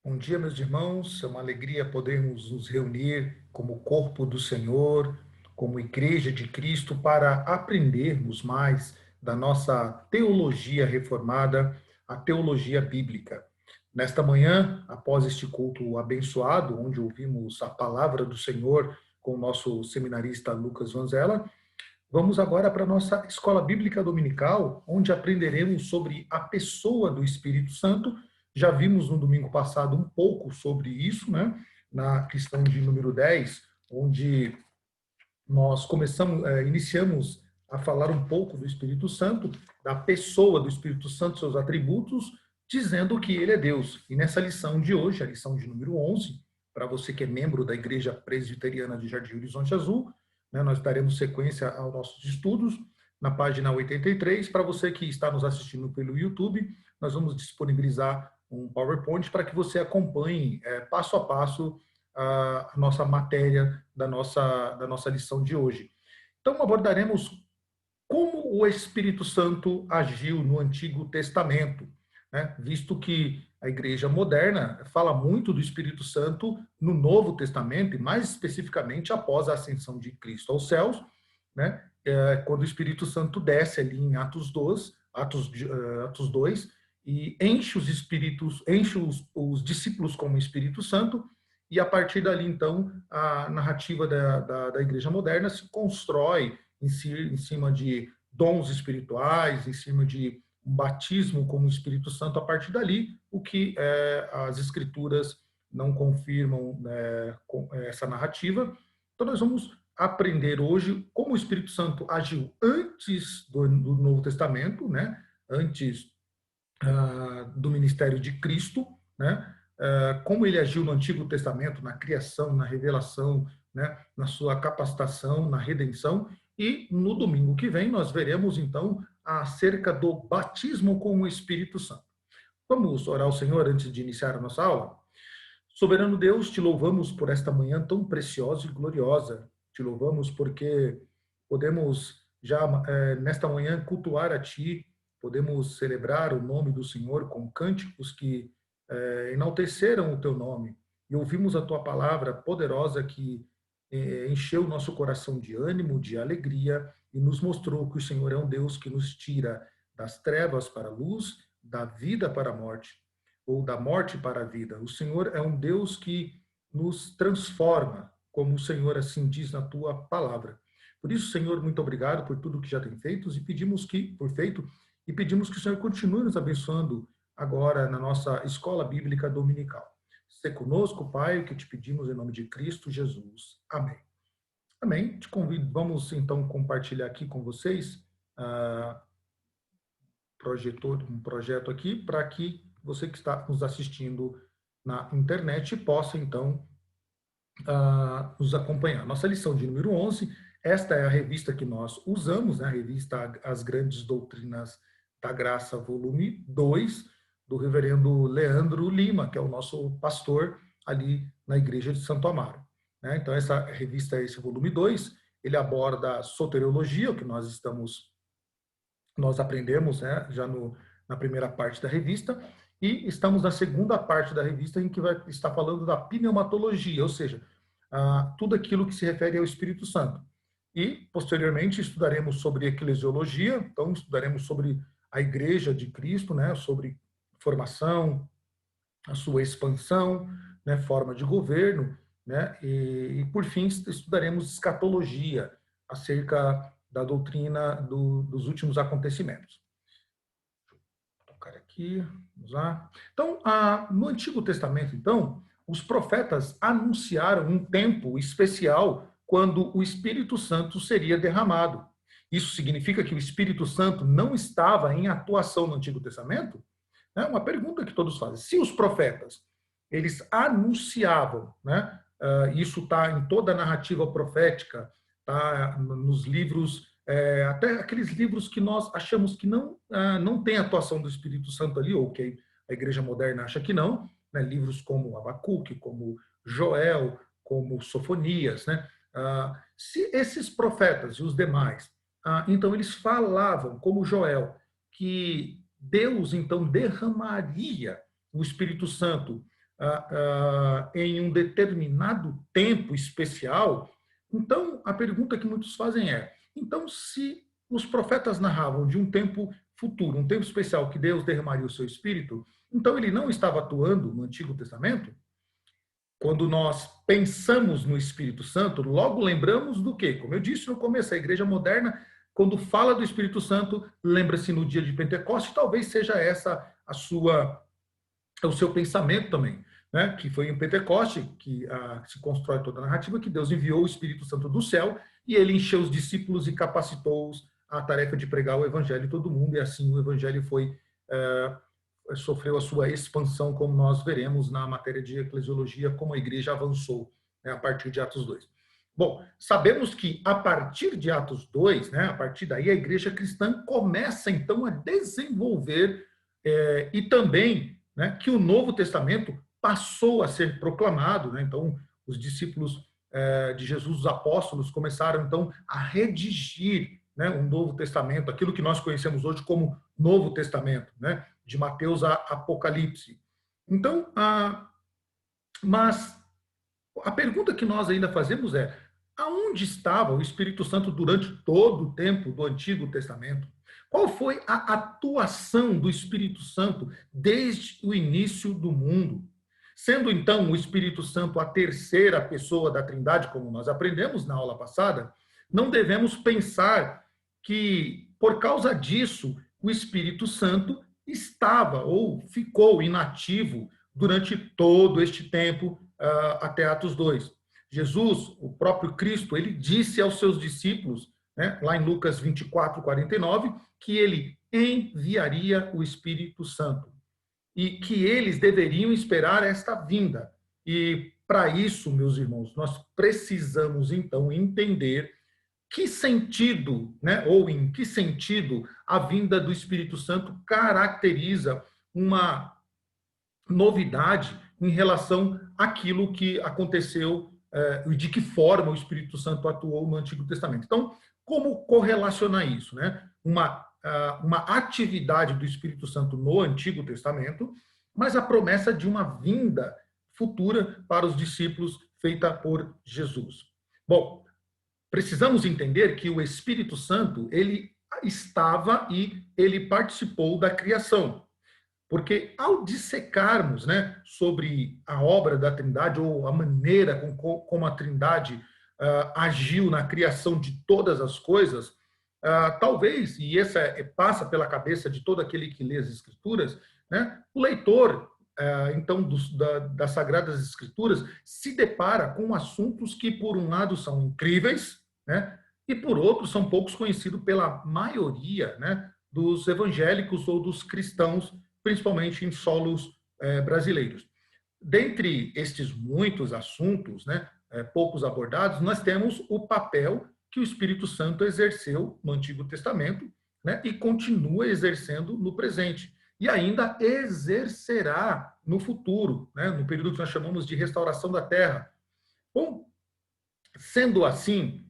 Bom dia, meus irmãos. É uma alegria podermos nos reunir como corpo do Senhor, como igreja de Cristo, para aprendermos mais da nossa teologia reformada, a teologia bíblica. Nesta manhã, após este culto abençoado, onde ouvimos a palavra do Senhor com o nosso seminarista Lucas Vanzella, vamos agora para a nossa escola bíblica dominical, onde aprenderemos sobre a pessoa do Espírito Santo. Já vimos no domingo passado um pouco sobre isso, né? Na questão de número 10, onde nós iniciamos a falar um pouco do Espírito Santo, da pessoa do Espírito Santo, seus atributos, dizendo que ele é Deus. E nessa lição de hoje, a lição de número 11, para você que é membro da Igreja Presbiteriana de Jardim Horizonte Azul, né, nós daremos sequência aos nossos estudos na página 83. Para você que está nos assistindo pelo YouTube, nós vamos disponibilizar um PowerPoint para que você acompanhe passo a passo a nossa matéria da nossa lição de hoje. Então, abordaremos como o Espírito Santo agiu no Antigo Testamento, né? Visto que a Igreja moderna fala muito do Espírito Santo no Novo Testamento, e mais especificamente após a ascensão de Cristo aos céus, né? Quando o Espírito Santo desce ali em Atos 2, e enche os discípulos com o Espírito Santo, e a partir dali, então, a narrativa da Igreja moderna se constrói em cima de dons espirituais, em cima de um batismo com o Espírito Santo. A partir dali, o que as Escrituras não confirmam, né, com essa narrativa. Então, nós vamos aprender hoje como o Espírito Santo agiu antes do Novo Testamento, né, antes do ministério de Cristo, né, como ele agiu no Antigo Testamento, na criação, na revelação, né, na sua capacitação, na redenção. E no domingo que vem nós veremos, então, acerca do batismo com o Espírito Santo. Vamos orar ao Senhor antes de iniciar a nossa aula? Soberano Deus, te louvamos por esta manhã tão preciosa e gloriosa. Te louvamos porque podemos já nesta manhã cultuar a Ti, podemos celebrar o nome do Senhor com cânticos que enalteceram o Teu nome. E ouvimos a Tua palavra poderosa que encheu o nosso coração de ânimo, de alegria, e nos mostrou que o Senhor é um Deus que nos tira das trevas para a luz, da vida para a morte, ou da morte para a vida. O Senhor é um Deus que nos transforma, como o Senhor assim diz na tua palavra. Por isso, Senhor, muito obrigado por tudo que já tem feito e pedimos que o Senhor continue nos abençoando agora na nossa escola bíblica dominical. Se conosco, Pai, o que te pedimos em nome de Cristo Jesus. Amém. Amém. Te convido, vamos então compartilhar aqui com vocês um projeto aqui para que você que está nos assistindo na internet possa então nos acompanhar. Nossa lição de número 11, esta é a revista que nós usamos, né? A revista As Grandes Doutrinas da Graça, volume 2, do reverendo Leandro Lima, que é o nosso pastor ali na igreja de Santo Amaro, né? Então, essa revista, esse volume 2, ele aborda soteriologia, o que nós aprendemos, né, já na primeira parte da revista, e estamos na segunda parte da revista, em que vai estar falando da pneumatologia, ou seja, tudo aquilo que se refere ao Espírito Santo. E, posteriormente, estudaremos sobre eclesiologia, então estudaremos sobre a Igreja de Cristo, né, sobre formação, a sua expansão, né, forma de governo, né, e por fim, estudaremos escatologia, acerca da doutrina dos últimos acontecimentos. Vou tocar aqui, vamos lá. Então, no Antigo Testamento, então, os profetas anunciaram um tempo especial quando o Espírito Santo seria derramado. Isso significa que o Espírito Santo não estava em atuação no Antigo Testamento? É uma pergunta que todos fazem. Se os profetas, eles anunciavam, né? Isso está em toda a narrativa profética, tá nos livros, até aqueles livros que nós achamos que não tem atuação do Espírito Santo ali, ou que a igreja moderna acha que não, né? Livros como Abacuque, como Joel, como Sofonias, né? Se esses profetas e os demais, então eles falavam, como Joel, que Deus então derramaria o Espírito Santo em um determinado tempo especial, então a pergunta que muitos fazem é: então, se os profetas narravam de um tempo futuro, um tempo especial que Deus derramaria o seu espírito, então ele não estava atuando no Antigo Testamento? Quando nós pensamos no Espírito Santo, logo lembramos do quê? Como eu disse no começo, a igreja moderna, quando fala do Espírito Santo, lembra-se no dia de Pentecostes, talvez seja essa o seu pensamento também, né? Que foi em Pentecoste que se constrói toda a narrativa, que Deus enviou o Espírito Santo do céu e ele encheu os discípulos e capacitou-os à tarefa de pregar o evangelho em todo mundo, e assim o evangelho sofreu a sua expansão, como nós veremos na matéria de eclesiologia, como a igreja avançou, né, a partir de Atos 2. Bom, sabemos que a partir de Atos 2, né, a partir daí a igreja cristã começa então a desenvolver e também, né, que o Novo Testamento passou a ser proclamado, né, então os discípulos de Jesus, os apóstolos, começaram então a redigir, né, um Novo Testamento, aquilo que nós conhecemos hoje como Novo Testamento, né, de Mateus a Apocalipse. Então, mas a pergunta que nós ainda fazemos é: aonde estava o Espírito Santo durante todo o tempo do Antigo Testamento? Qual foi a atuação do Espírito Santo desde o início do mundo? Sendo então o Espírito Santo a terceira pessoa da Trindade, como nós aprendemos na aula passada, não devemos pensar que, por causa disso, o Espírito Santo estava ou ficou inativo durante todo este tempo até Atos 2. Jesus, o próprio Cristo, ele disse aos seus discípulos, né, lá em Lucas 24, 49, que ele enviaria o Espírito Santo e que eles deveriam esperar esta vinda. E para isso, meus irmãos, nós precisamos então entender que sentido, né, ou em que sentido a vinda do Espírito Santo caracteriza uma novidade em relação àquilo que aconteceu e de que forma o Espírito Santo atuou no Antigo Testamento. Então, como correlacionar isso, né? Uma atividade do Espírito Santo no Antigo Testamento, mas a promessa de uma vinda futura para os discípulos feita por Jesus. Bom, precisamos entender que o Espírito Santo, ele estava e ele participou da criação. Porque ao dissecarmos, né, sobre a obra da Trindade ou a maneira como a Trindade agiu na criação de todas as coisas, talvez, e essa passa pela cabeça de todo aquele que lê as Escrituras, né, o leitor, então, das Sagradas Escrituras, se depara com assuntos que, por um lado, são incríveis, né, e, por outro, são poucos conhecidos pela maioria, né, dos evangélicos ou dos cristãos, principalmente em solos brasileiros. Dentre estes muitos assuntos, né, poucos abordados, nós temos o papel que o Espírito Santo exerceu no Antigo Testamento, né, e continua exercendo no presente. E ainda exercerá no futuro, né, no período que nós chamamos de restauração da terra. Bom, sendo assim,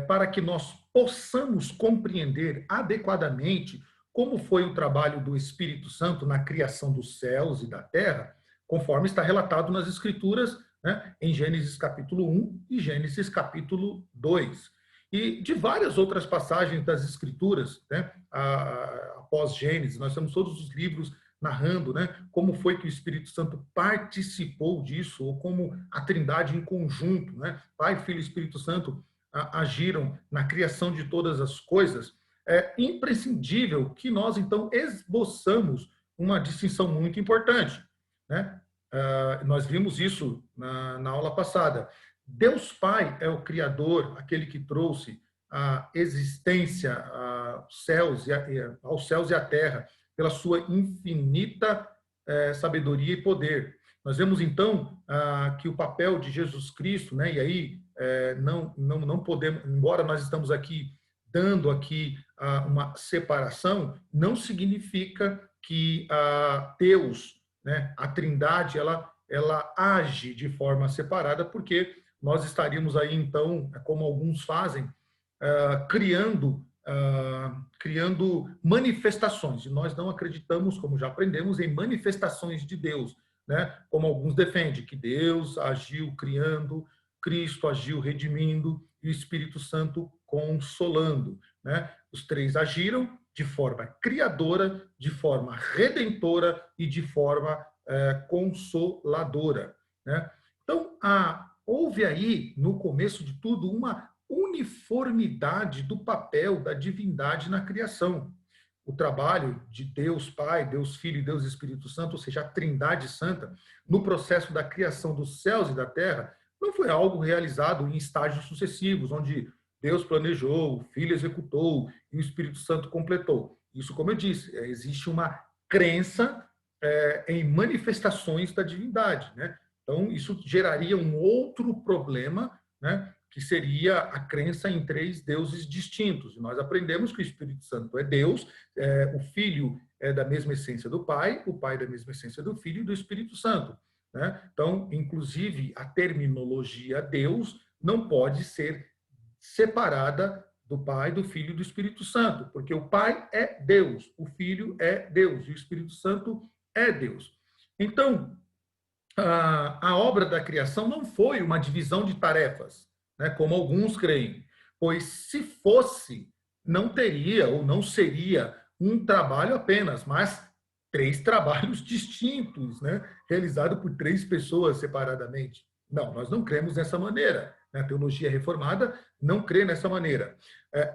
para que nós possamos compreender adequadamente como foi o trabalho do Espírito Santo na criação dos céus e da terra, conforme está relatado nas Escrituras, né, em Gênesis capítulo 1 e Gênesis capítulo 2. E de várias outras passagens das Escrituras, né, após Gênesis, nós temos todos os livros narrando, né, como foi que o Espírito Santo participou disso, ou como a Trindade em conjunto, né, Pai, Filho e Espírito Santo, agiram na criação de todas as coisas. É imprescindível que nós, então, esboçamos uma distinção muito importante, né? Nós vimos isso na aula passada. Deus Pai é o Criador, aquele que trouxe a existência aos céus e à terra, pela sua infinita sabedoria e poder. Nós vemos, então, que o papel de Jesus Cristo, né, e aí não podemos, embora nós estamos aqui dando aqui uma separação, não significa que Deus, né, a Trindade, ela age de forma separada, porque nós estaríamos aí, então, como alguns fazem, criando manifestações. E nós não acreditamos, como já aprendemos, em manifestações de Deus. né? Como alguns defendem, que Deus agiu criando, Cristo agiu redimindo e o Espírito Santo consolando, né? Os três agiram de forma criadora, de forma redentora e de forma consoladora, né? Então, houve aí, no começo de tudo, uma uniformidade do papel da divindade na criação. O trabalho de Deus Pai, Deus Filho e Deus Espírito Santo, ou seja, a Trindade Santa, no processo da criação dos céus e da terra, não foi algo realizado em estágios sucessivos, onde Deus planejou, o Filho executou e o Espírito Santo completou. Isso, como eu disse, existe uma crença em manifestações da divindade, né? Então, isso geraria um outro problema, né? Que seria a crença em três deuses distintos. E nós aprendemos que o Espírito Santo é Deus, o Filho é da mesma essência do Pai, o Pai da mesma essência do Filho e do Espírito Santo, né? Então, inclusive, a terminologia Deus não pode ser separada do Pai, do Filho e do Espírito Santo, porque o Pai é Deus, o Filho é Deus e o Espírito Santo é Deus. Então, a obra da criação não foi uma divisão de tarefas, né, como alguns creem, pois se fosse, não teria ou não seria um trabalho apenas, mas três trabalhos distintos, né, realizado por três pessoas separadamente. Não, nós não cremos dessa maneira. A teologia reformada não crê nessa maneira.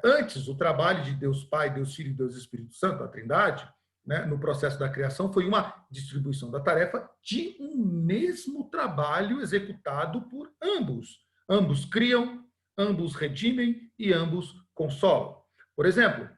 Antes, o trabalho de Deus Pai, Deus Filho e Deus Espírito Santo, a Trindade, né, no processo da criação, foi uma distribuição da tarefa de um mesmo trabalho executado por ambos. Ambos criam, ambos redimem e ambos consolam. Por exemplo,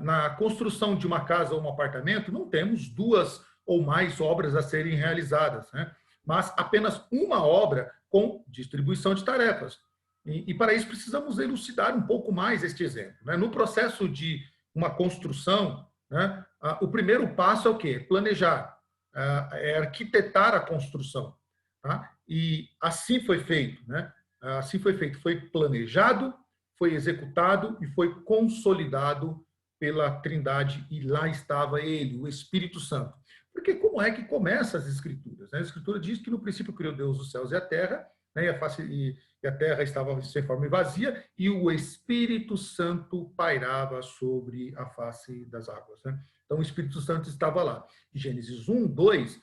na construção de uma casa ou um apartamento, não temos duas ou mais obras a serem realizadas, né? Mas apenas uma obra com distribuição de tarefas. E para isso precisamos elucidar um pouco mais este exemplo, né? No processo de uma construção, né, o primeiro passo é o quê? Planejar, é arquitetar a construção. Tá? E assim foi feito, né? Assim foi feito, foi planejado, foi executado e foi consolidado pela Trindade, e lá estava ele, o Espírito Santo. Porque como é que começa as Escrituras? Né? A Escritura diz que no princípio criou Deus os céus e a terra, né? E a terra estava sem forma e vazia, e o Espírito Santo pairava sobre a face das águas. Né? Então o Espírito Santo estava lá. Gênesis 1, 2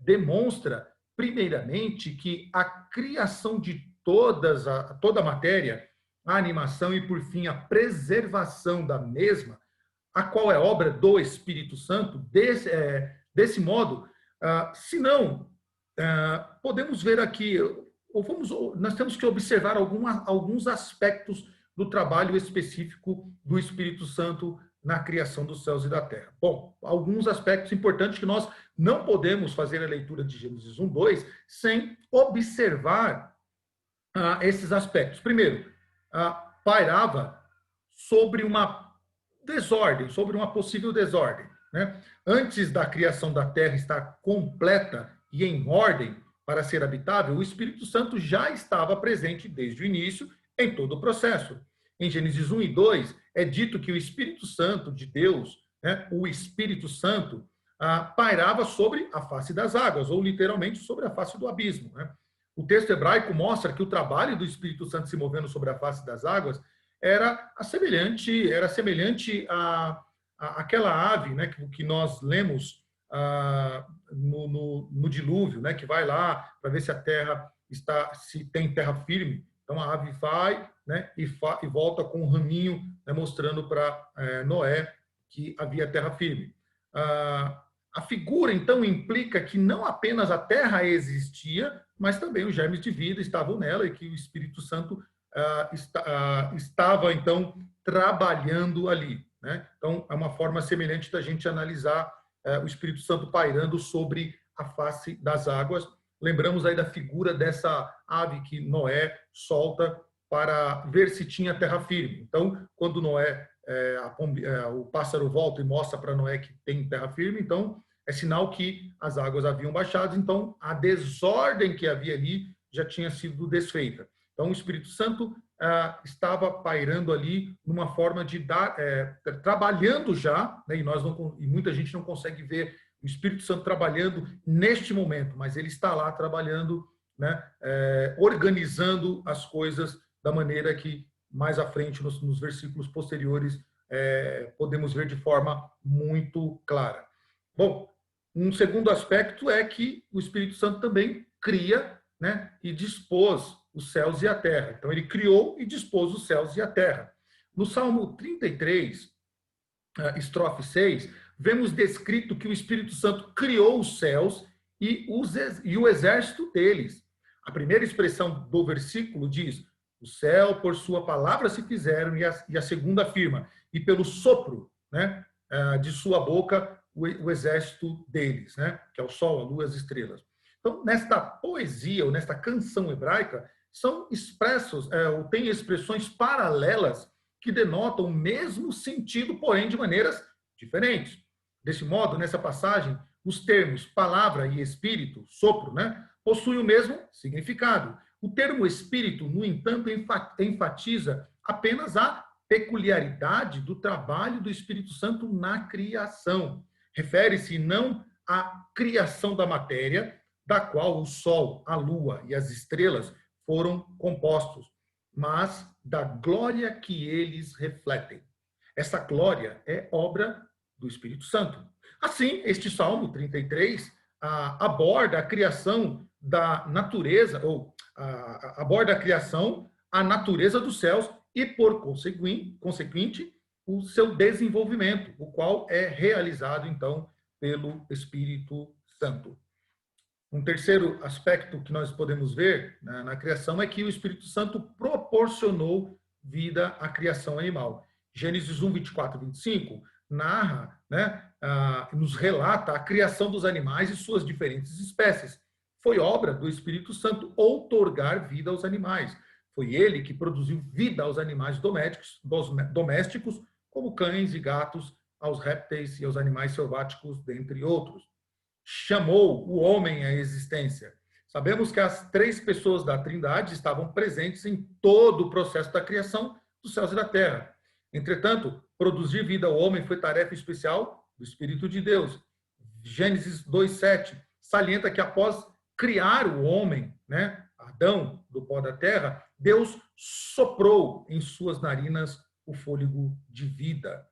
demonstra, primeiramente, que a criação de toda a matéria, a animação e, por fim, a preservação da mesma, a qual é obra do Espírito Santo, desse modo, se não, podemos ver aqui, nós temos que observar alguns aspectos do trabalho específico do Espírito Santo na criação dos céus e da terra. Bom, alguns aspectos importantes que nós não podemos fazer a leitura de Gênesis 1, 2 sem observar esses aspectos. Primeiro, pairava sobre uma desordem, sobre uma possível desordem. Né? Antes da criação da terra estar completa e em ordem para ser habitável, o Espírito Santo já estava presente desde o início em todo o processo. Em Gênesis 1 e 2, é dito que o Espírito Santo de Deus, né, o Espírito Santo, pairava sobre a face das águas, ou literalmente sobre a face do abismo. Né? O texto hebraico mostra que o trabalho do Espírito Santo se movendo sobre a face das águas era semelhante àquela ave, né, que nós lemos no dilúvio, né, que vai lá para ver se a terra se tem terra firme. Então a ave vai, né, e volta com um raminho, né, mostrando para Noé que havia terra firme. A figura, então, implica que não apenas a terra existia, mas também os germes de vida estavam nela e que o Espírito Santo estava, então, trabalhando ali. Né? Então, é uma forma semelhante da gente analisar o Espírito Santo pairando sobre a face das águas. Lembramos aí da figura dessa ave que Noé solta para ver se tinha terra firme. Então, quando Noé, o pássaro volta e mostra para Noé que tem terra firme, então é sinal que as águas haviam baixado, então a desordem que havia ali já tinha sido desfeita. Então o Espírito Santo estava pairando ali numa forma de dar, trabalhando já, né, e muita gente não consegue ver o Espírito Santo trabalhando neste momento, mas ele está lá trabalhando, né, organizando as coisas da maneira que mais à frente, nos versículos posteriores, podemos ver de forma muito clara. Bom, um segundo aspecto é que o Espírito Santo também cria, né, e dispôs os céus e a terra. Então, ele criou e dispôs os céus e a terra. No Salmo 33, estrofe 6, vemos descrito que o Espírito Santo criou os céus e o exército deles. A primeira expressão do versículo diz: o céu por sua palavra se fizeram, e a segunda afirma: e pelo sopro, né, de sua boca o exército deles, né, que é o sol, a lua e as estrelas. Então, nesta poesia, ou nesta canção hebraica, são expressos, ou tem expressões paralelas que denotam o mesmo sentido, porém de maneiras diferentes. Desse modo, nessa passagem, os termos palavra e espírito, sopro, né, possuem o mesmo significado. O termo espírito, no entanto, enfatiza apenas a peculiaridade do trabalho do Espírito Santo na criação. Refere-se não à criação da matéria, da qual o sol, a lua e as estrelas foram compostos, mas da glória que eles refletem. Essa glória é obra do Espírito Santo. Assim, este Salmo 33 aborda a criação da natureza, ou aborda a criação, a natureza dos céus e, por consequente, o seu desenvolvimento, o qual é realizado, então, pelo Espírito Santo. Um terceiro aspecto que nós podemos ver na criação é que o Espírito Santo proporcionou vida à criação animal. Gênesis 1, 24 e 25 narra, né, nos relata a criação dos animais e suas diferentes espécies. Foi obra do Espírito Santo outorgar vida aos animais. Foi ele que produziu vida aos animais domésticos, como cães e gatos, aos répteis e aos animais selváticos, dentre outros. Chamou o homem à existência. Sabemos que as três pessoas da Trindade estavam presentes em todo o processo da criação dos céus e da terra. Entretanto, produzir vida ao homem foi tarefa especial do Espírito de Deus. Gênesis 2:7 salienta que após criar o homem, né, Adão, do pó da terra, Deus soprou em suas narinas o fôlego de vida.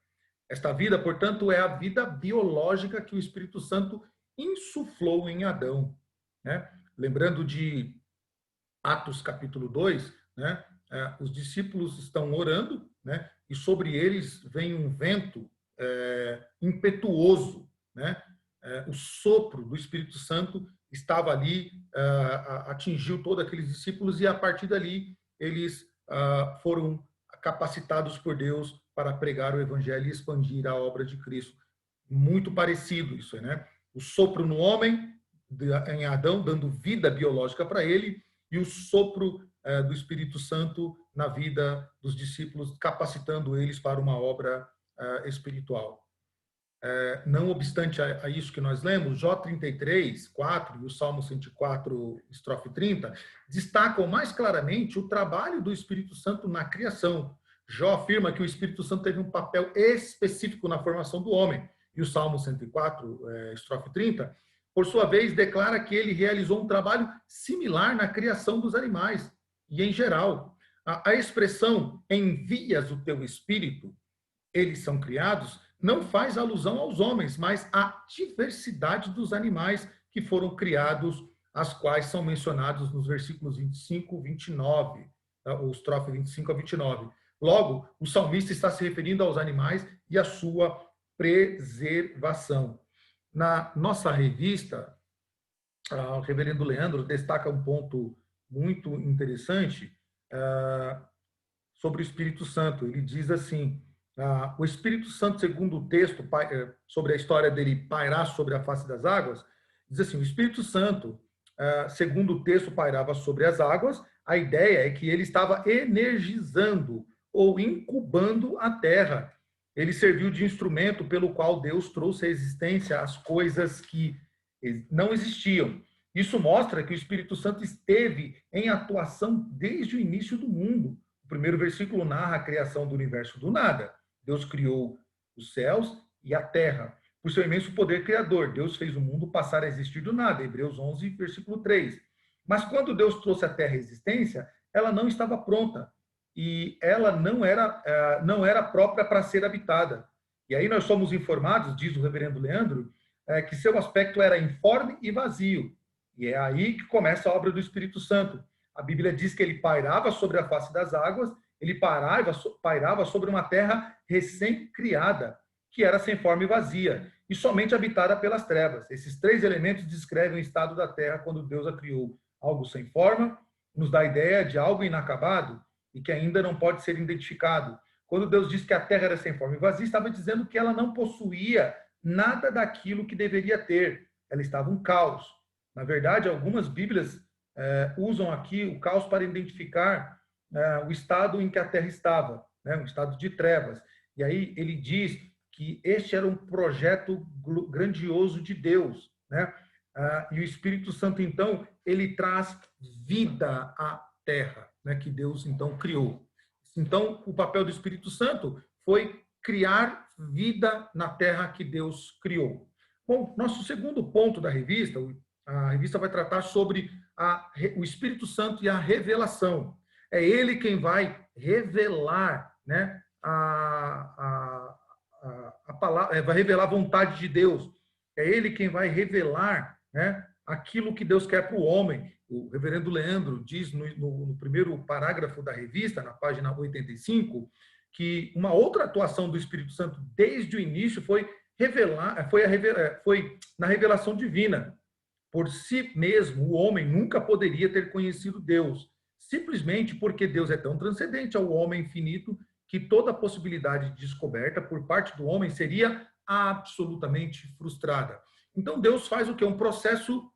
Esta vida, portanto, é a vida biológica que o Espírito Santo insuflou em Adão, né? Lembrando de Atos capítulo 2, né? Os discípulos estão orando, né? E sobre eles vem um vento impetuoso, né? O sopro do Espírito Santo estava ali, atingiu todos aqueles discípulos, e a partir dali eles foram capacitados por Deus para pregar o evangelho e expandir a obra de Cristo. Muito parecido isso, né? O sopro no homem, em Adão, dando vida biológica para ele, e o sopro do Espírito Santo na vida dos discípulos, capacitando eles para uma obra espiritual. Não obstante a isso que nós lemos, Jó 33, 4 e o Salmo 104, estrofe 30, destacam mais claramente o trabalho do Espírito Santo na criação. Jó afirma que o Espírito Santo teve um papel específico na formação do homem. E o Salmo 104, estrofe 30, por sua vez, declara que ele realizou um trabalho similar na criação dos animais. E, em geral, a expressão envias o teu espírito, eles são criados, não faz alusão aos homens, mas à diversidade dos animais que foram criados, as quais são mencionados nos versículos 25 e 29, ou estrofe 25 a 29. Logo, o salmista está se referindo aos animais e à sua preservação. Na nossa revista, o reverendo Leandro destaca um ponto muito interessante sobre o Espírito Santo. Ele diz assim: o Espírito Santo, segundo o texto sobre a história dele pairar sobre a face das águas, diz assim: o Espírito Santo, segundo o texto, pairava sobre as águas. A ideia é que ele estava energizando ou incubando a terra. Ele serviu de instrumento pelo qual Deus trouxe à existência as coisas que não existiam. Isso mostra que o Espírito Santo esteve em atuação desde o início do mundo. O primeiro versículo narra a criação do universo do nada. Deus criou os céus e a terra. por seu imenso poder criador. Deus fez o mundo passar a existir do nada, Hebreus 11, versículo 3. Mas quando Deus trouxe a terra à existência, ela não estava pronta e ela não era própria para ser habitada. E aí nós somos informados, diz o reverendo Leandro, que seu aspecto era informe e vazio. E é aí que começa a obra do Espírito Santo. A Bíblia diz que ele pairava sobre a face das águas, ele pairava sobre uma terra recém-criada, que era sem forma e vazia, e somente habitada pelas trevas. Esses três elementos descrevem o estado da terra quando Deus a criou. Algo sem forma, nos dá a ideia de algo inacabado e que ainda não pode ser identificado. Quando Deus diz que a terra era sem forma e vazia, estava dizendo que ela não possuía nada daquilo que deveria ter. Ela estava um caos. Na verdade, algumas Bíblias usam aqui o caos para identificar o estado em que a terra estava, né, um estado de trevas. E aí ele diz que este era um projeto grandioso de Deus, né? E o Espírito Santo, então, ele traz vida à terra, né, que Deus, então, criou. Então, o papel do Espírito Santo foi criar vida na terra que Deus criou. Bom, nosso segundo ponto da revista, a revista vai tratar sobre o Espírito Santo e a revelação. É ele quem vai revelar, né, a palavra, vai revelar a vontade de Deus. É ele quem vai revelar, né, aquilo que Deus quer para o homem. O reverendo Leandro diz no primeiro parágrafo da revista, na página 85, que uma outra atuação do Espírito Santo desde o início foi na revelação divina. Por si mesmo, o homem nunca poderia ter conhecido Deus, simplesmente porque Deus é tão transcendente ao homem infinito que toda possibilidade de descoberta por parte do homem seria absolutamente frustrada. Então Deus faz o que? Um processo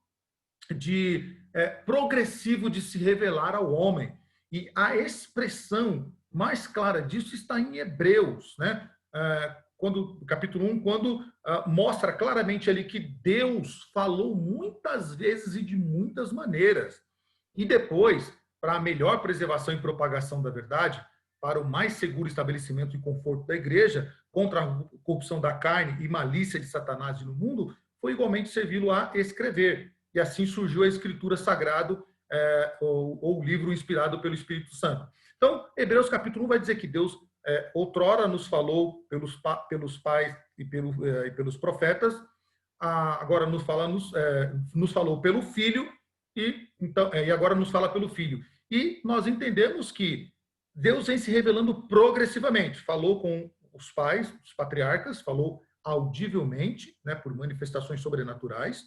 progressivo de se revelar ao homem. E a expressão mais clara disso está em Hebreus, né? Capítulo 1, quando mostra claramente ali que Deus falou muitas vezes e de muitas maneiras. E depois, para a melhor preservação e propagação da verdade, para o mais seguro estabelecimento e conforto da igreja, contra a corrupção da carne e malícia de Satanás no mundo, foi igualmente servi-lo a escrever. E assim surgiu a Escritura Sagrada, ou o livro inspirado pelo Espírito Santo. Então, Hebreus capítulo 1 vai dizer que Deus outrora nos falou pelos pais e pelos profetas, agora nos falou pelo Filho, e agora nos fala pelo Filho. E nós entendemos que Deus vem se revelando progressivamente. Falou com os pais, os patriarcas, falou audivelmente, né, por manifestações sobrenaturais.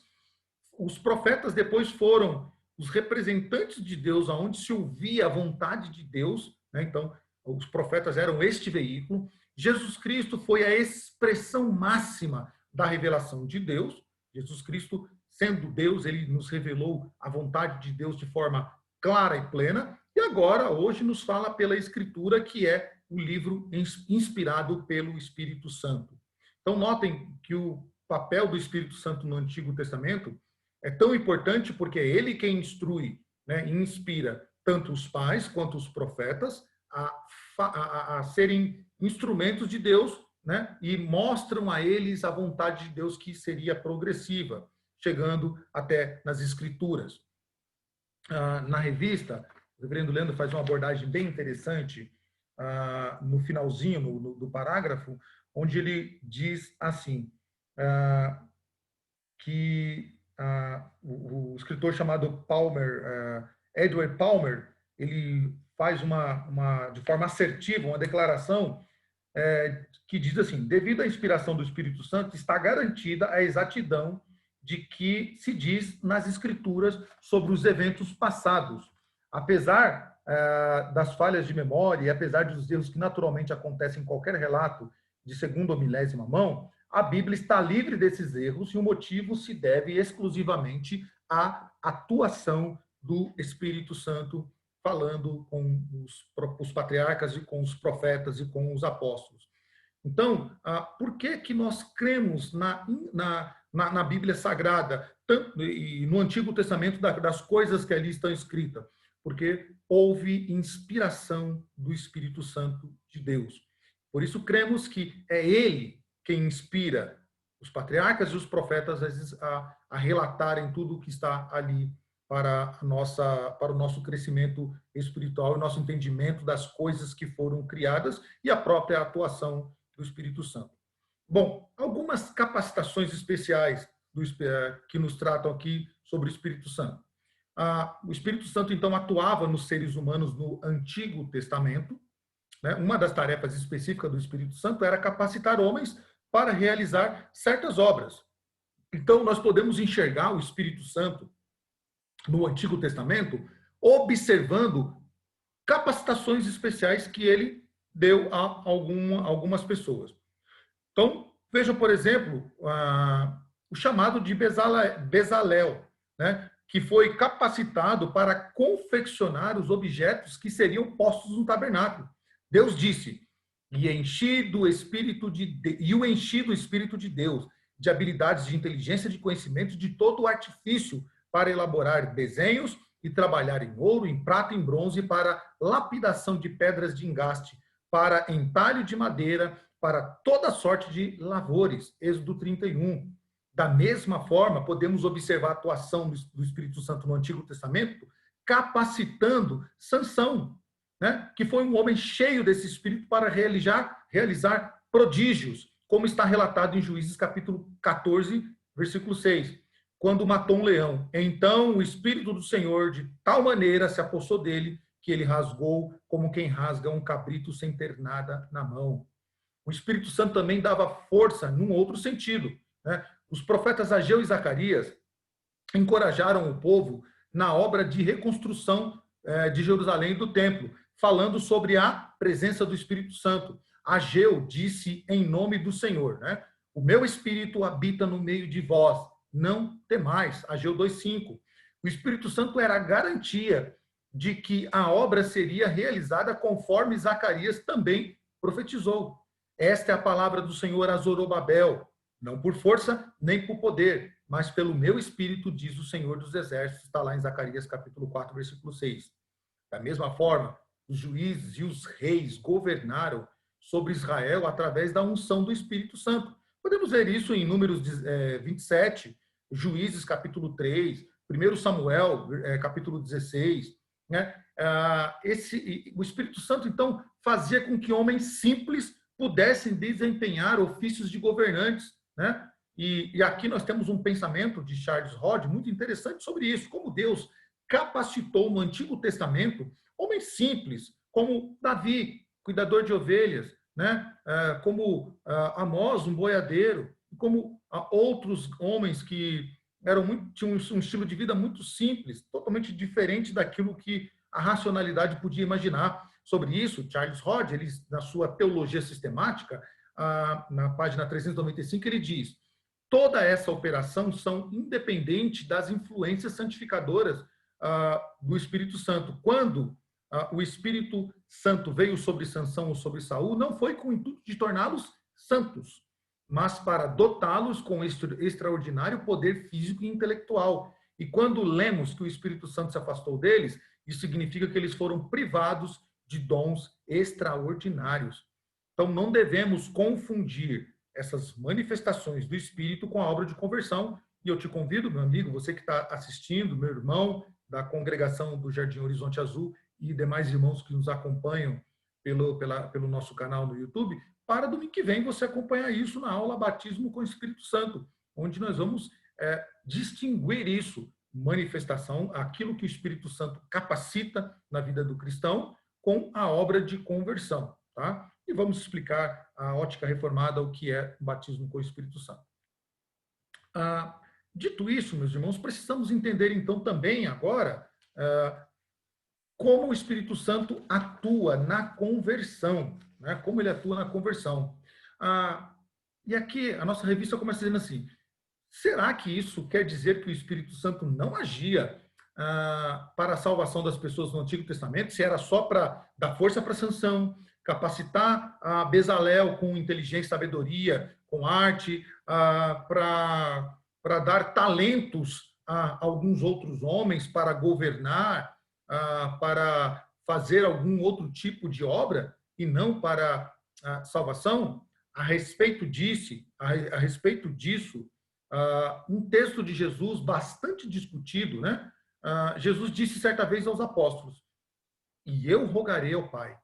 Os profetas depois foram os representantes de Deus, aonde se ouvia a vontade de Deus, né? Então, os profetas eram este veículo. Jesus Cristo foi a expressão máxima da revelação de Deus. Jesus Cristo, sendo Deus, ele nos revelou a vontade de Deus de forma clara e plena. E agora, hoje, nos fala pela Escritura, que é o livro inspirado pelo Espírito Santo. Então, notem que o papel do Espírito Santo no Antigo Testamento é tão importante porque é ele quem instrui, né, e inspira tanto os pais quanto os profetas a serem instrumentos de Deus, né, e mostram a eles a vontade de Deus que seria progressiva, chegando até nas Escrituras. Na revista, o reverendo Leandro faz uma abordagem bem interessante no finalzinho do parágrafo, onde ele diz assim, que o escritor chamado Edward Palmer, ele faz de forma assertiva uma declaração que diz assim: devido à inspiração do Espírito Santo, está garantida a exatidão de que se diz nas Escrituras sobre os eventos passados. Apesar das falhas de memória e apesar dos erros que naturalmente acontecem em qualquer relato de segunda ou milésima mão, a Bíblia está livre desses erros e o motivo se deve exclusivamente à atuação do Espírito Santo falando com os patriarcas e com os profetas e com os apóstolos. Então, por que nós cremos na Bíblia Sagrada e no Antigo Testamento das coisas que ali estão escritas? Porque houve inspiração do Espírito Santo de Deus. Por isso cremos que é Ele quem inspira os patriarcas e os profetas a relatarem tudo o que está ali para o nosso crescimento espiritual e nosso entendimento das coisas que foram criadas e a própria atuação do Espírito Santo. Bom, algumas capacitações especiais que nos tratam aqui sobre o Espírito Santo. O Espírito Santo, então, atuava nos seres humanos no Antigo Testamento, né? Uma das tarefas específicas do Espírito Santo era capacitar homens para realizar certas obras. Então, nós podemos enxergar o Espírito Santo no Antigo Testamento observando capacitações especiais que ele deu a algumas pessoas. Então, veja, por exemplo, o chamado de Bezalel, né, que foi capacitado para confeccionar os objetos que seriam postos no tabernáculo. Deus disse: e o enchi do Espírito de Deus, de habilidades de inteligência, de conhecimento, de todo o artifício para elaborar desenhos e trabalhar em ouro, em prata, em bronze, para lapidação de pedras de engaste, para entalho de madeira, para toda sorte de lavores. Êxodo 31. Da mesma forma, podemos observar a atuação do Espírito Santo no Antigo Testamento, capacitando Sansão, né, que foi um homem cheio desse Espírito para realizar prodígios, como está relatado em Juízes capítulo 14, versículo 6, quando matou um leão. Então o Espírito do Senhor de tal maneira se apossou dele, que ele rasgou como quem rasga um cabrito sem ter nada na mão. O Espírito Santo também dava força num outro sentido, né? Os profetas Ageu e Zacarias encorajaram o povo na obra de reconstrução de Jerusalém e do templo, falando sobre a presença do Espírito Santo. Ageu disse em nome do Senhor, né? O meu Espírito habita no meio de vós, não temais. Ageu 2:5. O Espírito Santo era a garantia de que a obra seria realizada conforme Zacarias também profetizou. Esta é a palavra do Senhor a Zorobabel, não por força nem por poder, mas pelo meu Espírito, diz o Senhor dos Exércitos, está lá em Zacarias capítulo 4, versículo 6. Da mesma forma, os juízes e os reis governaram sobre Israel através da unção do Espírito Santo. Podemos ver isso em Números 27, Juízes capítulo 3, 1 Samuel capítulo 16. Né? O Espírito Santo, então, fazia com que homens simples pudessem desempenhar ofícios de governantes, né? E aqui nós temos um pensamento de Charles Hodge muito interessante sobre isso, como Deus capacitou no Antigo Testamento homens simples, como Davi, cuidador de ovelhas, né? Como Amós, um boiadeiro, como outros homens que tinham um estilo de vida muito simples, totalmente diferente daquilo que a racionalidade podia imaginar. Sobre isso, Charles Hodge, ele, na sua Teologia Sistemática, na página 395, ele diz: toda essa operação são independente das influências santificadoras do Espírito Santo. Quando o Espírito Santo veio sobre Sansão ou sobre Saul, não foi com o intuito de torná-los santos, mas para dotá-los com extraordinário poder físico e intelectual. E quando lemos que o Espírito Santo se afastou deles, isso significa que eles foram privados de dons extraordinários. Então, não devemos confundir essas manifestações do Espírito com a obra de conversão. E eu te convido, meu amigo, você que está assistindo, meu irmão da congregação do Jardim Horizonte Azul e demais irmãos que nos acompanham pelo nosso canal no YouTube, para domingo que vem você acompanhar isso na aula Batismo com o Espírito Santo, onde nós vamos distinguir isso, manifestação, aquilo que o Espírito Santo capacita na vida do cristão, com a obra de conversão, tá? E vamos explicar a ótica reformada, o que é o batismo com o Espírito Santo. Dito isso, meus irmãos, precisamos entender então também agora como o Espírito Santo atua na conversão, né? Como ele atua na conversão. E aqui a nossa revista começa dizendo assim: será que isso quer dizer que o Espírito Santo não agia para a salvação das pessoas no Antigo Testamento, se era só para dar força para Sansão, capacitar a Bezalel com inteligência e sabedoria, com arte, para dar talentos a alguns outros homens para governar, para fazer algum outro tipo de obra, e não para a salvação? a respeito disso, um texto de Jesus bastante discutido, né? Jesus disse certa vez aos apóstolos: "E eu rogarei ao Pai,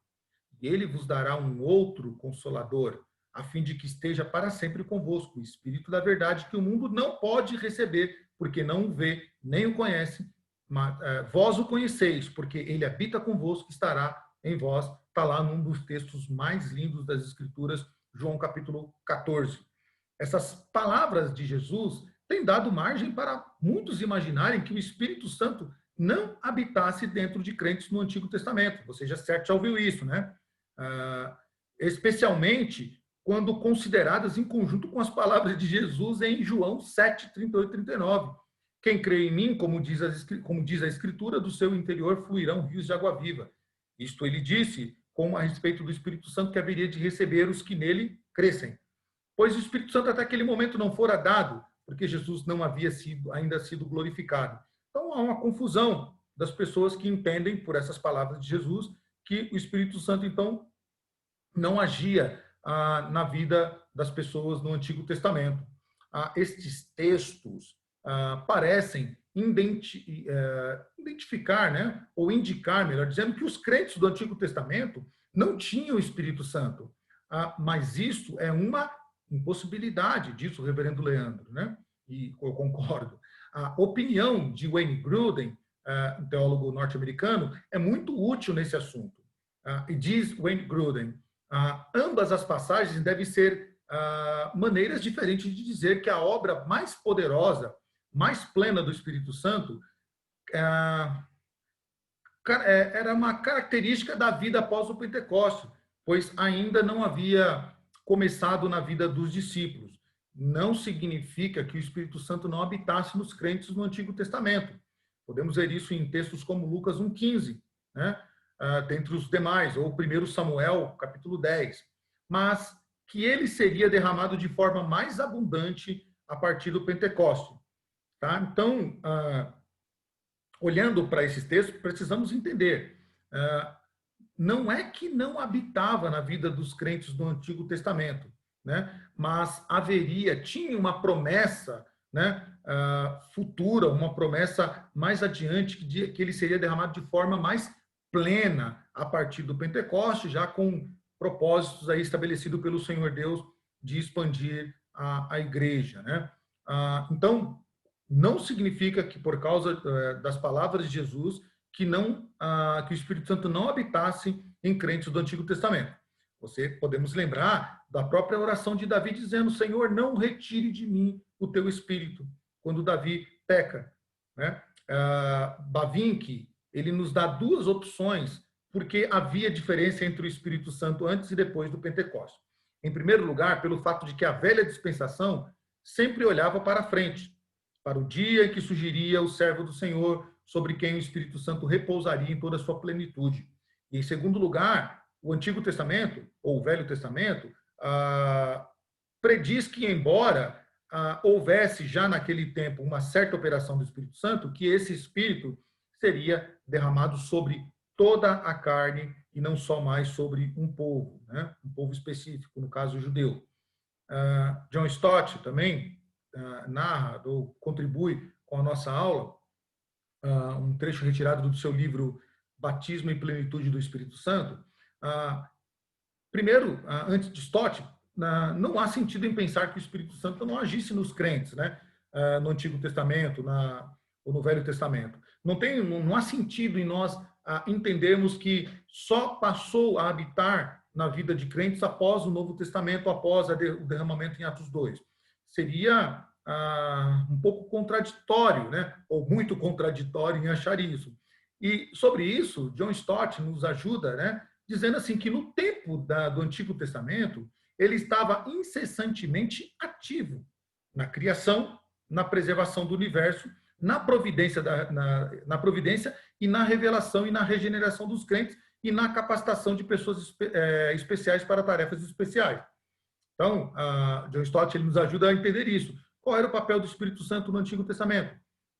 e ele vos dará um outro consolador, a fim de que esteja para sempre convosco, o Espírito da verdade, que o mundo não pode receber, porque não o vê, nem o conhece, mas vós o conheceis, porque ele habita convosco, estará em vós." Está lá num dos textos mais lindos das Escrituras, João capítulo 14. Essas palavras de Jesus têm dado margem para muitos imaginarem que o Espírito Santo não habitasse dentro de crentes no Antigo Testamento. Você já ouviu isso, né? Especialmente quando consideradas em conjunto com as palavras de Jesus em João 7, 38 e 39. Quem crê em mim, como diz a Escritura, do seu interior fluirão rios de água viva. Isto ele disse a respeito do Espírito Santo que haveria de receber os que nele crescem. Pois o Espírito Santo até aquele momento não fora dado, porque Jesus não havia ainda sido glorificado. Então há uma confusão das pessoas que entendem, por essas palavras de Jesus, que o Espírito Santo, então, não agia na vida das pessoas no Antigo Testamento. Estes textos parecem identificar, né, ou indicar, melhor dizendo, que os crentes do Antigo Testamento não tinham o Espírito Santo. Mas isso é uma impossibilidade, disse o reverendo Leandro, né? E eu concordo. A opinião de Wayne Grudem, um teólogo norte-americano, é muito útil nesse assunto. E diz Wayne Grudem: ambas as passagens devem ser maneiras diferentes de dizer que a obra mais poderosa, mais plena do Espírito Santo era uma característica da vida após o Pentecostes, pois ainda não havia começado na vida dos discípulos. Não significa que o Espírito Santo não habitasse nos crentes no Antigo Testamento. Podemos ver isso em textos como Lucas 1,15, né? Dentre os demais, ou 1 Samuel, capítulo 10. Mas que ele seria derramado de forma mais abundante a partir do Pentecostes. Tá? Então, olhando para esses textos, precisamos entender. Não é que não habitava na vida dos crentes do Antigo Testamento, né? Mas tinha uma promessa, né, futura, uma promessa mais adiante, que ele seria derramado de forma mais plena a partir do Pentecostes, já com propósitos aí estabelecidos pelo Senhor Deus de expandir a igreja, né? Então, não significa que por causa das palavras de Jesus que o Espírito Santo não habitasse em crentes do Antigo Testamento. Podemos lembrar da própria oração de Davi dizendo: Senhor, não retire de mim o teu Espírito, quando Davi peca, né? Bavinck, ele nos dá duas opções porque havia diferença entre o Espírito Santo antes e depois do Pentecostes. Em primeiro lugar, pelo fato de que a velha dispensação sempre olhava para frente, para o dia em que surgiria o servo do Senhor, sobre quem o Espírito Santo repousaria em toda a sua plenitude. E, em segundo lugar, o Antigo Testamento, ou o Velho Testamento, prediz que, embora houvesse já naquele tempo uma certa operação do Espírito Santo, que esse Espírito seria derramado sobre toda a carne e não só mais sobre um povo, né? Um povo específico, no caso judeu. John Stott também narra ou contribui com a nossa aula, um trecho retirado do seu livro Batismo e Plenitude do Espírito Santo. Primeiro, antes de Stott, não há sentido em pensar que o Espírito Santo não agisse nos crentes, né? No Antigo Testamento ou no Velho Testamento. Não há sentido em nós entendermos que só passou a habitar na vida de crentes após o Novo Testamento, após o derramamento em Atos 2. Seria um pouco contraditório, né? Ou muito contraditório em achar isso. E sobre isso, John Stott nos ajuda, né? Dizendo assim que no tempo do Antigo Testamento, ele estava incessantemente ativo na criação, na preservação do universo, na providência e na revelação e na regeneração dos crentes e na capacitação de pessoas especiais para tarefas especiais. Então, John Stott ele nos ajuda a entender isso. Qual era o papel do Espírito Santo no Antigo Testamento?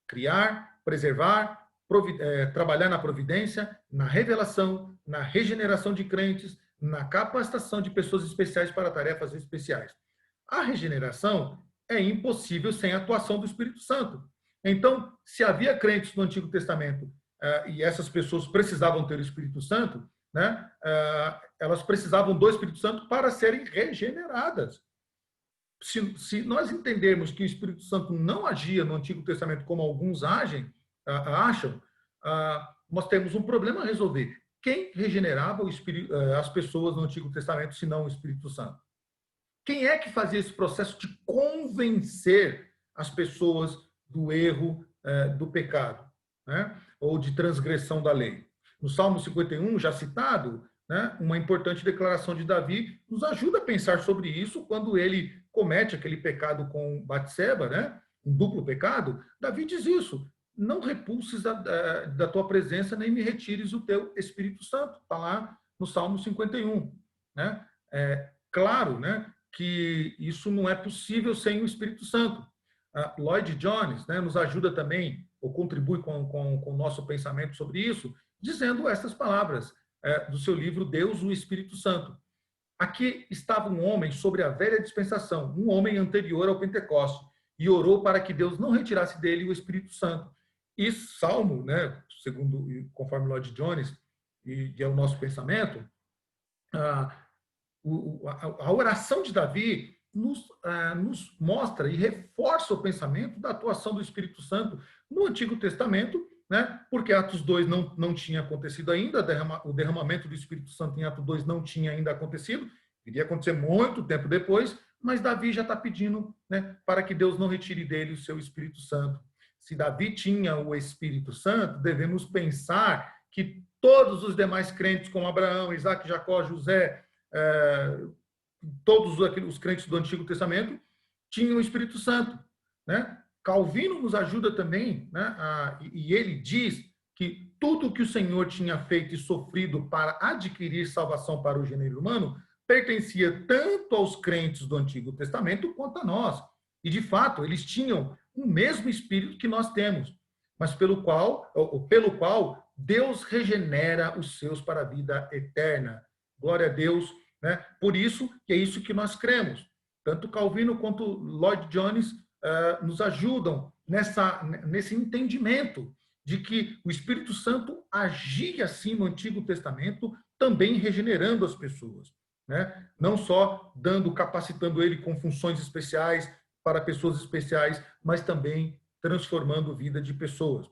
Criar, preservar, trabalhar na providência, na revelação, na regeneração de crentes, na capacitação de pessoas especiais para tarefas especiais. A regeneração é impossível sem a atuação do Espírito Santo. Então, se havia crentes no Antigo Testamento e essas pessoas precisavam ter o Espírito Santo, né, elas precisavam do Espírito Santo para serem regeneradas. Se nós entendermos que o Espírito Santo não agia no Antigo Testamento como alguns acham, nós temos um problema a resolver. Quem regenerava as pessoas no Antigo Testamento, se não o Espírito Santo? Quem é que fazia esse processo de convencer as pessoas do erro, do pecado, né? Ou de transgressão da lei? No Salmo 51, já citado, né, uma importante declaração de Davi nos ajuda a pensar sobre isso quando ele comete aquele pecado com Batseba, né, um duplo pecado. Davi diz isso: não repulses da tua presença, nem me retires o teu Espírito Santo. Está lá no Salmo 51. Né? Claro, né, que isso não é possível sem o Espírito Santo. Lloyd Jones, né, nos ajuda também, ou contribui com o nosso pensamento sobre isso, dizendo essas palavras do seu livro Deus, o Espírito Santo. Aqui estava um homem sobre a velha dispensação, um homem anterior ao Pentecoste, e orou para que Deus não retirasse dele o Espírito Santo. E Salmo, né, segundo, conforme Lloyd Jones, e é o nosso pensamento, a oração de Davi nos mostra e reforça o pensamento da atuação do Espírito Santo no Antigo Testamento, né? Porque Atos 2 não tinha acontecido ainda, o derramamento do Espírito Santo em Atos 2 não tinha ainda acontecido, iria acontecer muito tempo depois, mas Davi já está pedindo, né, para que Deus não retire dele o seu Espírito Santo. Se Davi tinha o Espírito Santo, devemos pensar que todos os demais crentes, como Abraão, Isaac, Jacó, José, todos os crentes do Antigo Testamento, tinham o Espírito Santo, né? Calvino nos ajuda também, né, e ele diz que tudo que o Senhor tinha feito e sofrido para adquirir salvação para o gênero humano pertencia tanto aos crentes do Antigo Testamento quanto a nós. E, de fato, eles tinham o mesmo Espírito que nós temos, mas pelo qual Deus regenera os seus para a vida eterna. Glória a Deus, né? Por isso que é isso que nós cremos. Tanto Calvino quanto Lloyd Jones nos ajudam nesse entendimento de que o Espírito Santo agia assim no Antigo Testamento, também regenerando as pessoas, né? Não só capacitando ele com funções especiais para pessoas especiais, mas também transformando a vida de pessoas.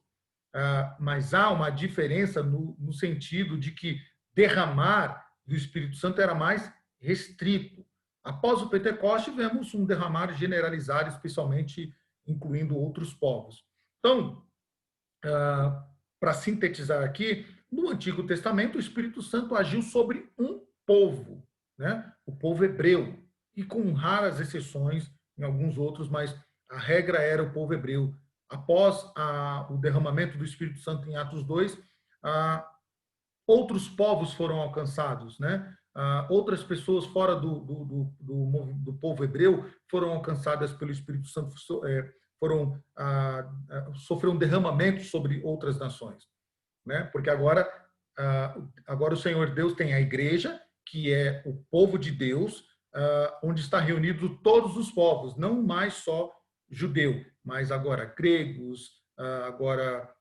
Mas há uma diferença no sentido de que derramar do Espírito Santo era mais restrito. Após o Pentecoste, vemos um derramar generalizado, especialmente incluindo outros povos. Então, para sintetizar aqui, no Antigo Testamento, o Espírito Santo agiu sobre um povo, né? O povo hebreu, e com raras exceções em alguns outros, mas a regra era o povo hebreu. Após o derramamento do Espírito Santo em Atos 2, outros povos foram alcançados, né? Outras pessoas fora do povo hebreu foram alcançadas pelo Espírito Santo, sofreram um derramamento sobre outras nações, né? Porque agora o Senhor Deus tem a igreja, que é o povo de Deus, onde está reunido todos os povos, não mais só judeu, mas agora gregos, agora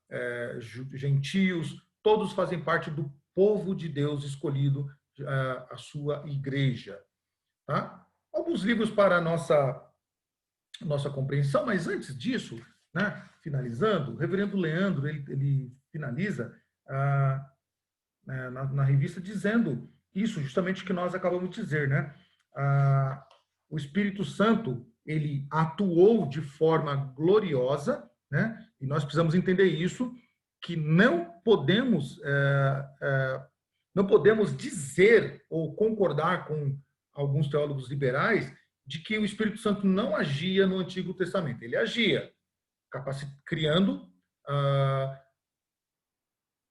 gentios, todos fazem parte do povo de Deus escolhido, a sua igreja. Tá? Alguns livros para a nossa compreensão, mas antes disso, né, finalizando, o reverendo Leandro, ele finaliza na revista dizendo isso, justamente o que nós acabamos de dizer, né? O Espírito Santo, ele atuou de forma gloriosa, né? E nós precisamos entender isso, que não podemos dizer ou concordar com alguns teólogos liberais de que o Espírito Santo não agia no Antigo Testamento. Ele agia, criando,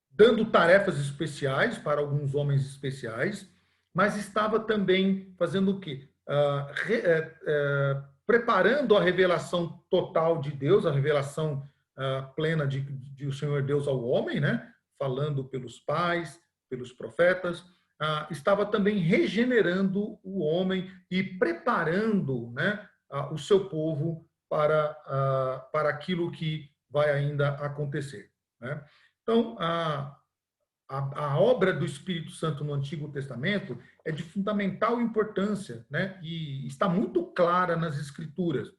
dando tarefas especiais para alguns homens especiais, mas estava também fazendo o quê? Preparando a revelação total de Deus, a revelação plena de o Senhor Deus ao homem, né? Falando pelos pais, pelos profetas, estava também regenerando o homem e preparando, né, o seu povo para aquilo que vai ainda acontecer, né? Então, a obra do Espírito Santo no Antigo Testamento é de fundamental importância, né? E está muito clara nas Escrituras.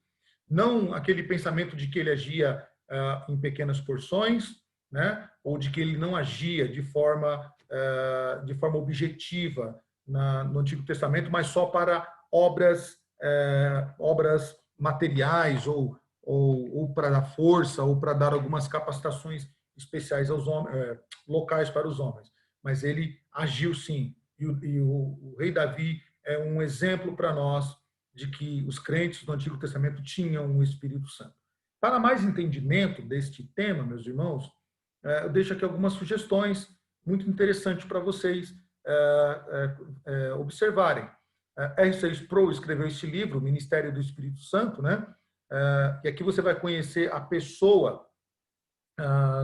Não aquele pensamento de que ele agia em pequenas porções, né? Ou de que ele não agia de forma objetiva no Antigo Testamento, mas só para obras materiais ou para dar força ou para dar algumas capacitações especiais aos homens, locais para os homens. Mas ele agiu sim. E o rei Davi é um exemplo para nós de que os crentes do Antigo Testamento tinham o Espírito Santo. Para mais entendimento deste tema, meus irmãos, eu deixo aqui algumas sugestões muito interessantes para vocês observarem. R.C. Sproul escreveu este livro, Ministério do Espírito Santo, né? E aqui você vai conhecer a pessoa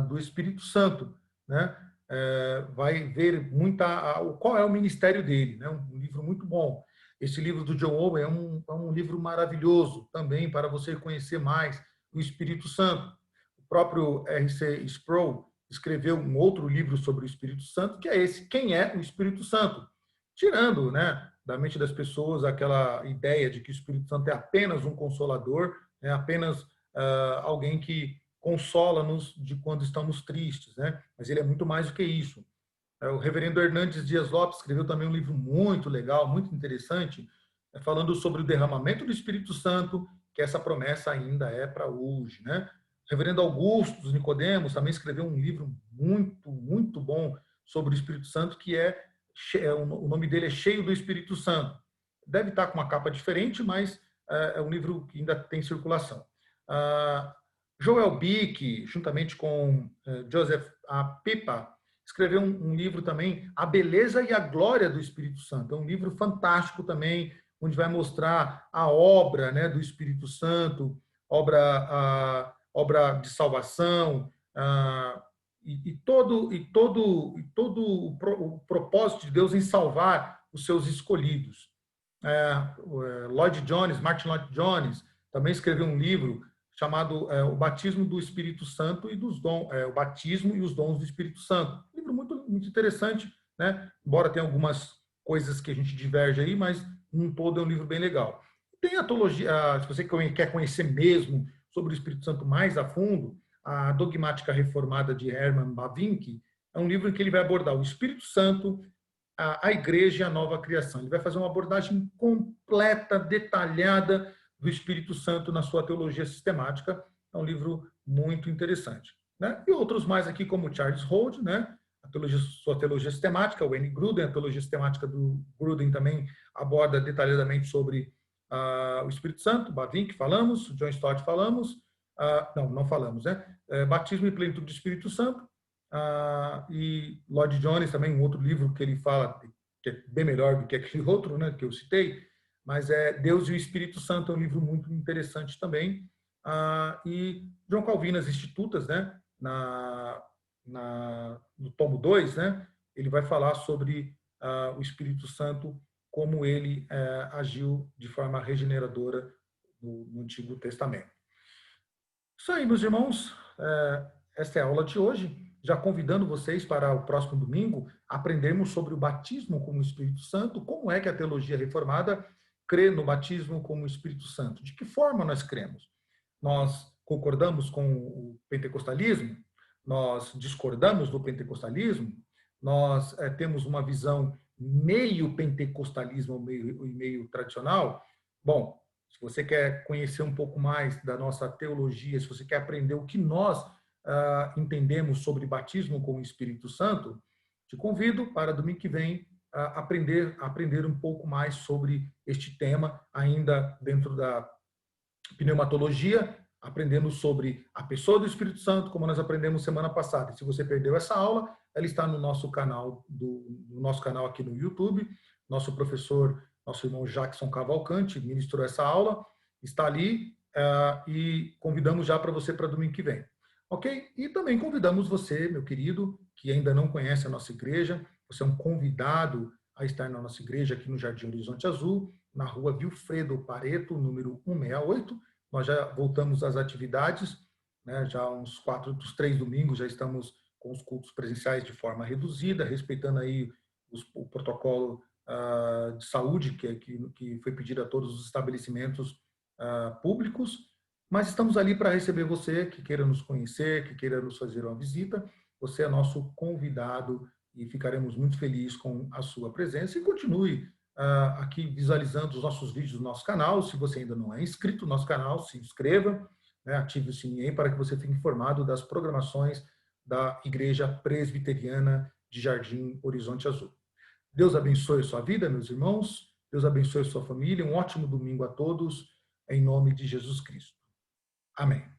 do Espírito Santo, né? Vai ver qual é o ministério dele, né? Um livro muito bom. Esse livro do John Owen é um livro maravilhoso também para você conhecer mais o Espírito Santo. O próprio R.C. Sproul escreveu um outro livro sobre o Espírito Santo, que é esse, Quem é o Espírito Santo? Tirando, né, da mente das pessoas aquela ideia de que o Espírito Santo é apenas um consolador, é apenas alguém que consola-nos de quando estamos tristes, né? Mas ele é muito mais do que isso. O reverendo Hernandes Dias Lopes escreveu também um livro muito legal, muito interessante, falando sobre o derramamento do Espírito Santo, que essa promessa ainda é para hoje, né? O reverendo Augusto dos Nicodemos também escreveu um livro muito, muito bom sobre o Espírito Santo, que o nome dele é Cheio do Espírito Santo. Deve estar com uma capa diferente, mas é um livro que ainda tem circulação. Joel Bick, juntamente com Joseph Pipa, escreveu um livro também, A Beleza e a Glória do Espírito Santo. É um livro fantástico também, onde vai mostrar a obra, né, do Espírito Santo, obra de salvação, e todo o propósito de Deus em salvar os seus escolhidos. Martin Lloyd Jones, também escreveu um livro chamado O Batismo do Espírito Santo e o Batismo e os Dons do Espírito Santo. Um livro muito, muito interessante, né? Embora tenha algumas coisas que a gente diverge aí, mas num todo é um livro bem legal. Tem a teologia, se você quer conhecer mesmo sobre o Espírito Santo mais a fundo, a Dogmática Reformada de Herman Bavinck é um livro em que ele vai abordar o Espírito Santo, a Igreja e a Nova Criação. Ele vai fazer uma abordagem completa, detalhada do Espírito Santo na sua teologia sistemática. É um livro muito interessante, né? E outros mais aqui, como Charles Hold, né? Sua teologia sistemática, o Wayne Grudem, a teologia sistemática do Grudem também aborda detalhadamente sobre o Espírito Santo. Bavinck falamos, John Stott falamos, não falamos, né? Batismo e Plenitude do Espírito Santo. E Lloyd Jones também, um outro livro que ele fala que é bem melhor do que aquele outro, né, que eu citei, mas Deus e o Espírito Santo é um livro muito interessante também. E John Calvin, as Institutas, né, no tomo 2, né, ele vai falar sobre o Espírito Santo, como ele agiu de forma regeneradora no Antigo Testamento. Isso aí, meus irmãos, esta é a aula de hoje. Já convidando vocês para o próximo domingo aprendermos sobre o batismo com o Espírito Santo, como é que a teologia reformada crê no batismo com o Espírito Santo. De que forma nós cremos? Nós concordamos com o pentecostalismo? Nós discordamos do pentecostalismo? Nós temos uma visão meio pentecostalismo e meio tradicional? Bom, se você quer conhecer um pouco mais da nossa teologia, se você quer aprender o que nós entendemos sobre batismo com o Espírito Santo, te convido para domingo que vem aprender um pouco mais sobre este tema, ainda dentro da pneumatologia, aprendendo sobre a pessoa do Espírito Santo, como nós aprendemos semana passada. Se você perdeu essa aula, ela está no nosso canal aqui no YouTube. Nosso professor, nosso irmão Jackson Cavalcante, ministrou essa aula, está ali, e convidamos já para você para domingo que vem. Ok? E também convidamos você, meu querido, que ainda não conhece a nossa igreja, você é um convidado a estar na nossa igreja aqui no Jardim Horizonte Azul, na rua Vilfredo Pareto, número 168. Nós já voltamos às atividades, né? Já uns 3 domingos já estamos com os cultos presenciais de forma reduzida, respeitando aí o protocolo de saúde que foi pedido a todos os estabelecimentos públicos, mas estamos ali para receber você que queira nos conhecer, que queira nos fazer uma visita. Você é nosso convidado e ficaremos muito felizes com a sua presença. E continue aqui visualizando os nossos vídeos do nosso canal. Se você ainda não é inscrito no nosso canal, se inscreva, né, ative o sininho aí para que você fique informado das programações da Igreja Presbiteriana de Jardim Horizonte Azul. Deus abençoe a sua vida, meus irmãos. Deus abençoe a sua família. Um ótimo domingo a todos, em nome de Jesus Cristo. Amém.